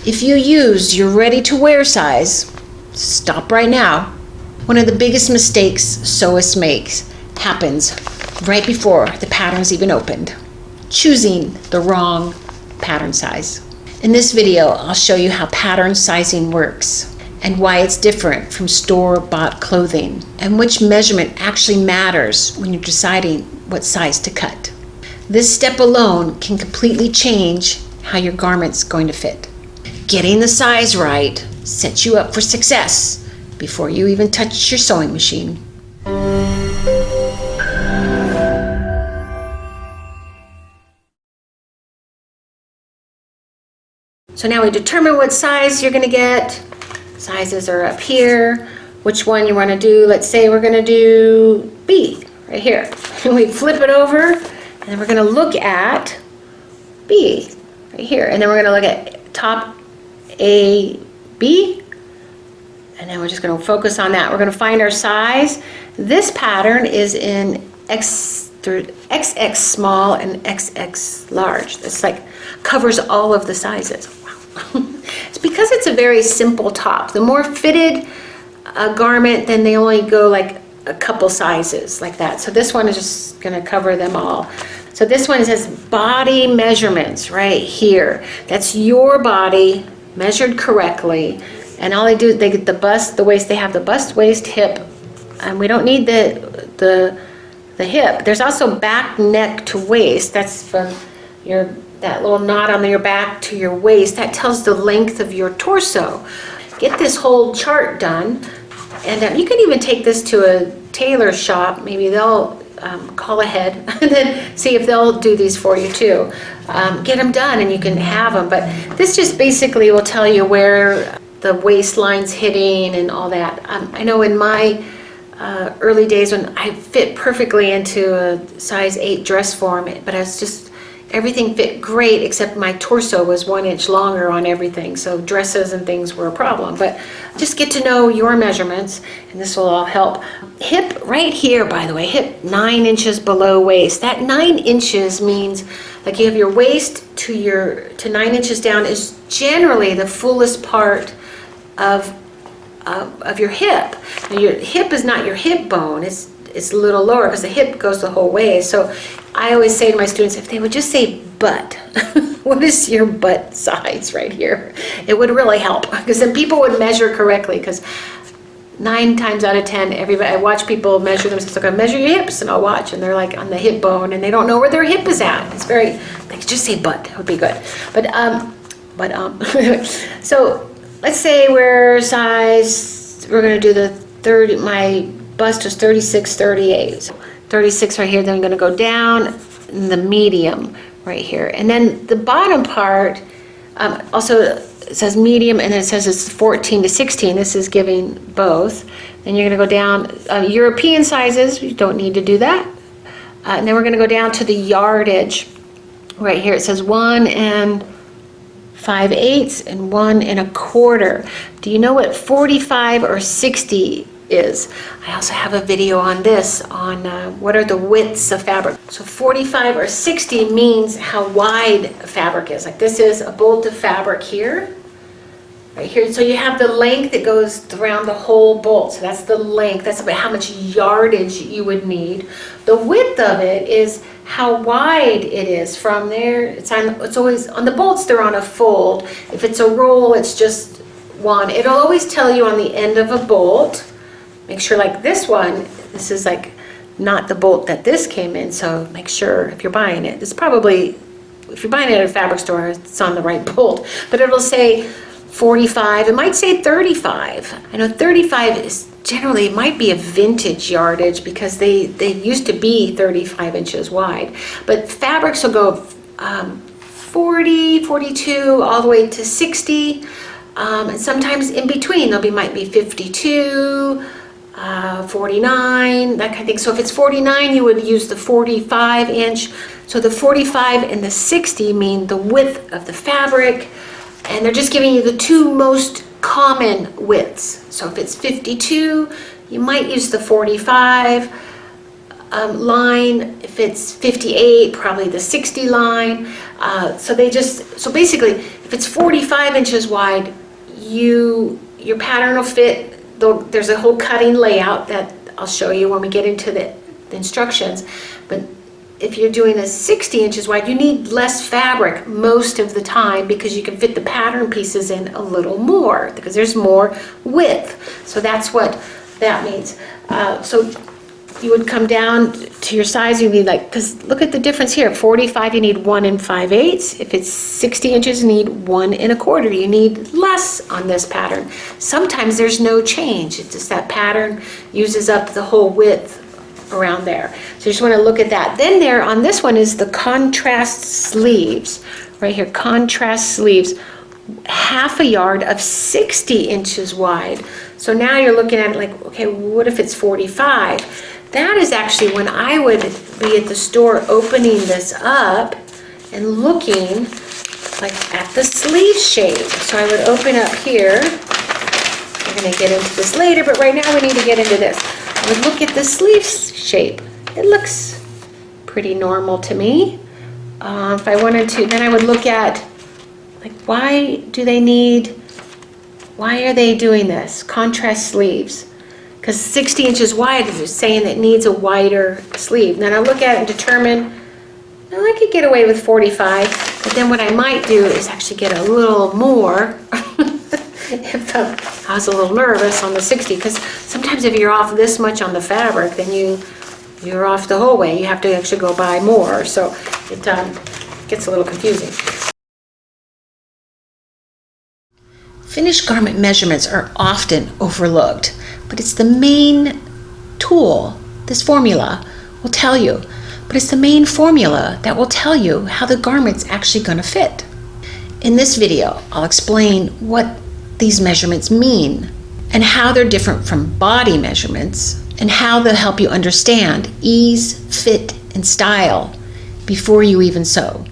If you use your ready-to-wear size, stop right now. One of the biggest mistakes sewists makes happens right before the pattern's even opened. Choosing the wrong pattern size. In this video, I'll show you how pattern sizing works and why it's different from store-bought clothing and which measurement actually matters when you're deciding what size to cut. This step alone can completely change how your garment's going to fit. Getting the size right sets you up for success before you even touch your sewing machine. So now we determine what size you're going to get. Sizes are up here. Which one you want to do? Let's say we're going to do B right here. And we flip it over and then we're going to look at B right here. And then we're going to look at top A, B. And then we're just going to focus on that. We're going to find our size. This pattern is in XX small and XX large. It's like covers all of the sizes. Wow. It's because it's a very simple top. The more fitted a garment, then they only go like a couple sizes like that. So this one is just going to cover them all. So this one says body measurements right here. That's your body measured correctly. And all they do, they get the bust, the waist, they have the bust, waist, hip, and we don't need the hip. There's also back, neck to waist. That's from that little knot on your back to your waist. That tells the length of your torso. Get this whole chart done, and you can even take this to a tailor shop. Maybe they'll call ahead and then see if they'll do these for you too. Get them done and you can have them. But this just basically will tell you where the waistline's hitting and all that. I know in my early days when I fit perfectly into a size 8 dress form, but I was just, everything fit great except my torso was 1 inch longer on everything. So dresses and things were a problem. But just get to know your measurements and this will all help. Hip right here, by the way, hip 9 inches below waist. That 9 inches means like you have your waist to 9 inches down is generally the fullest part of your hip. Now your hip is not your hip bone, it's a little lower because the hip goes the whole way. So I always say to my students, if they would just say butt, what is your butt size right here? It would really help because then people would measure correctly, because 9 times out of 10, I watch people measure themselves. Like, I measure your hips, and I'll watch, and they're like on the hip bone, and they don't know where their hip is at. It's they could just say butt, it would be good. But so let's say we're going to do the 30, my bust was 36, 38. So 36 right here, then I'm going to go down in the medium right here. And then the bottom part, also it says medium, and then it says it's 14 to 16. This is giving both. Then you're going to go down, European sizes, you don't need to do that. And then we're going to go down to the yardage. Right here it says 1 5/8 and 1 1/4. Do you know what 45 or 60 is? I also have a video on this, on what are the widths of fabric. So 45 or 60 means how wide fabric is. Like this is a bolt of fabric here, right here. So you have the length that goes around the whole bolt. So that's the length. That's about how much yardage you would need. The width of it is how wide it is from there. It's always on the bolts, they're on a fold. If it's a roll, it's just one. It'll always tell you on the end of a bolt. Make sure, like this one, this is like not the bolt that this came in, so make sure if you're buying it, it's probably, if you're buying it at a fabric store, it's on the right bolt. But it'll say 45, it might say 35. I know 35 is generally, it might be a vintage yardage because they used to be 35 inches wide. But fabrics will go 40, 42, all the way to 60. And sometimes in between, might be 52, 49, that kind of thing. So if it's 49, you would use the 45 inch. So the 45 and the 60 mean the width of the fabric. And they're just giving you the two most common widths. So if it's 52, you might use the 45 line. If it's 58, probably the 60 line. So basically, if If it's 45 inches wide, your pattern will fit. There's a whole cutting layout that I'll show you when we get into the instructions. But if you're doing a 60 inches wide, you need less fabric most of the time because you can fit the pattern pieces in a little more because there's more width. So that's what that means. So you would come down to your size, you need because look at the difference here. 45, you need 1 5/8. If it's 60 inches, you need 1 1/4. You need less on this pattern. Sometimes there's no change. It's just that pattern uses up the whole width around there. So you just want to look at that. Then there on this one is the contrast sleeves. Right here, contrast sleeves. 1/2 yard of 60 inches wide. So now you're looking at it like, okay, what if it's 45? That is actually when I would be at the store opening this up and looking at the sleeve shape. So I would open up here. We're going to get into this later, but right now we need to get into this. I would look at the sleeve shape. It looks pretty normal to me. If I wanted to, then I would look at why are they doing this? Contrast sleeves. Because 60 inches wide is saying it needs a wider sleeve. Then I look at it and determine, well, I could get away with 45, but then what I might do is actually get a little more if I was a little nervous on the 60, because sometimes if you're off this much on the fabric, then you're off the whole way. You have to actually go buy more, so it gets a little confusing. Finished garment measurements are often overlooked, but it's the main tool. This formula will tell you, but it's the main formula that will tell you how the garment's actually going to fit. In this video, I'll explain what these measurements mean and how they're different from body measurements and how they'll help you understand ease, fit, and style before you even sew.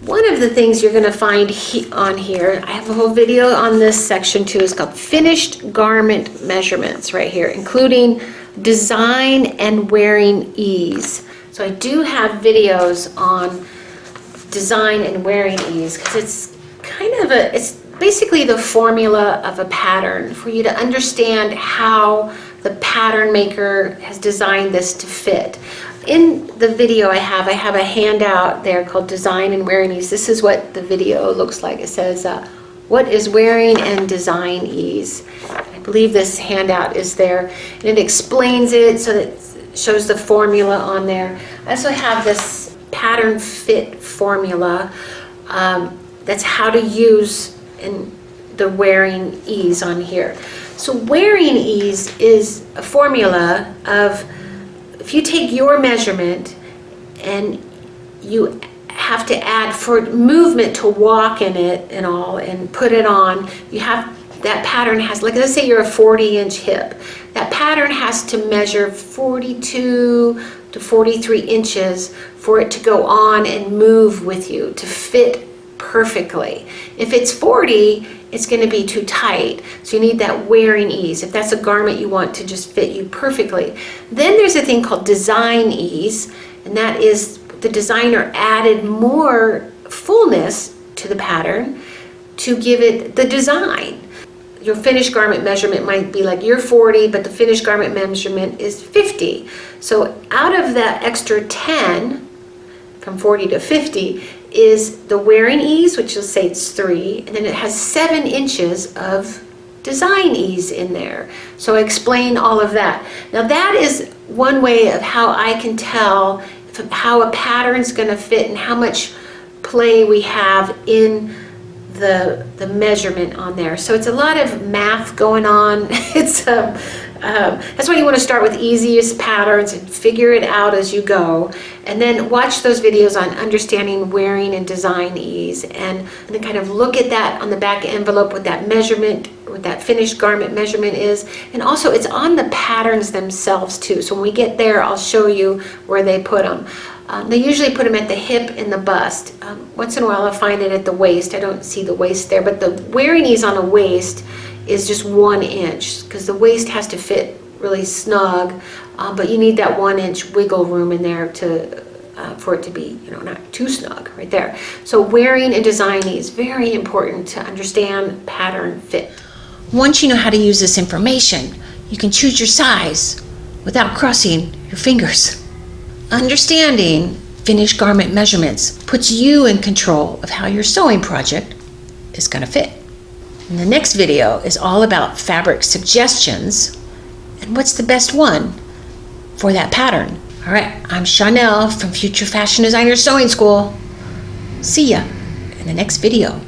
One of the things you're going to find on here, I have a whole video on this section too, is called Finished Garment Measurements right here, including design and wearing ease. So I do have videos on design and wearing ease because it's it's basically the formula of a pattern for you to understand how the pattern maker has designed this to fit. In the video I have a handout there called Design and Wearing Ease. This is what the video looks like. It says, what is wearing and design ease? I believe this handout is there. And it explains it so that it shows the formula on there. I also have this pattern fit formula. That's how to use in the wearing ease on here. So wearing ease is a formula of, if you take your measurement and you have to add for movement to walk in it and all and put it on, that pattern has, let's say you're a 40-inch hip. That pattern has to measure 42 to 43 inches for it to go on and move with you, to fit perfectly. If it's 40, it's going to be too tight. So you need that wearing ease. If that's a garment you want to just fit you perfectly. Then there's a thing called design ease, and that is the designer added more fullness to the pattern to give it the design. Your finished garment measurement might be like you're 40, but the finished garment measurement is 50. So out of that extra 10, from 40 to 50, is the wearing ease, which will say it's 3, and then it has 7 inches of design ease in there. So I explain all of that. Now that is one way of how I can tell how a pattern's going to fit and how much play we have in the measurement on there. So it's a lot of math going on. It's that's why you want to start with easiest patterns and figure it out as you go, and then watch those videos on understanding wearing and design ease, and then kind of look at that on the back envelope, what that measurement, what that finished garment measurement is. And also it's on the patterns themselves too. So when we get there, I'll show you where they put them. They usually put them at the hip and the bust. Once in a while I'll find it at the waist. I don't see the waist there, but the wearing ease on the waist is just 1 inch because the waist has to fit really snug, but you need that 1 inch wiggle room in there to for it to be, not too snug right there. So wearing and designing is very important to understand pattern fit. Once you know how to use this information, you can choose your size without crossing your fingers. Understanding finished garment measurements puts you in control of how your sewing project is going to fit. And the next video is all about fabric suggestions and what's the best one for that pattern. All right, I'm Chanel from Future Fashion Designer Sewing School. See ya in the next video.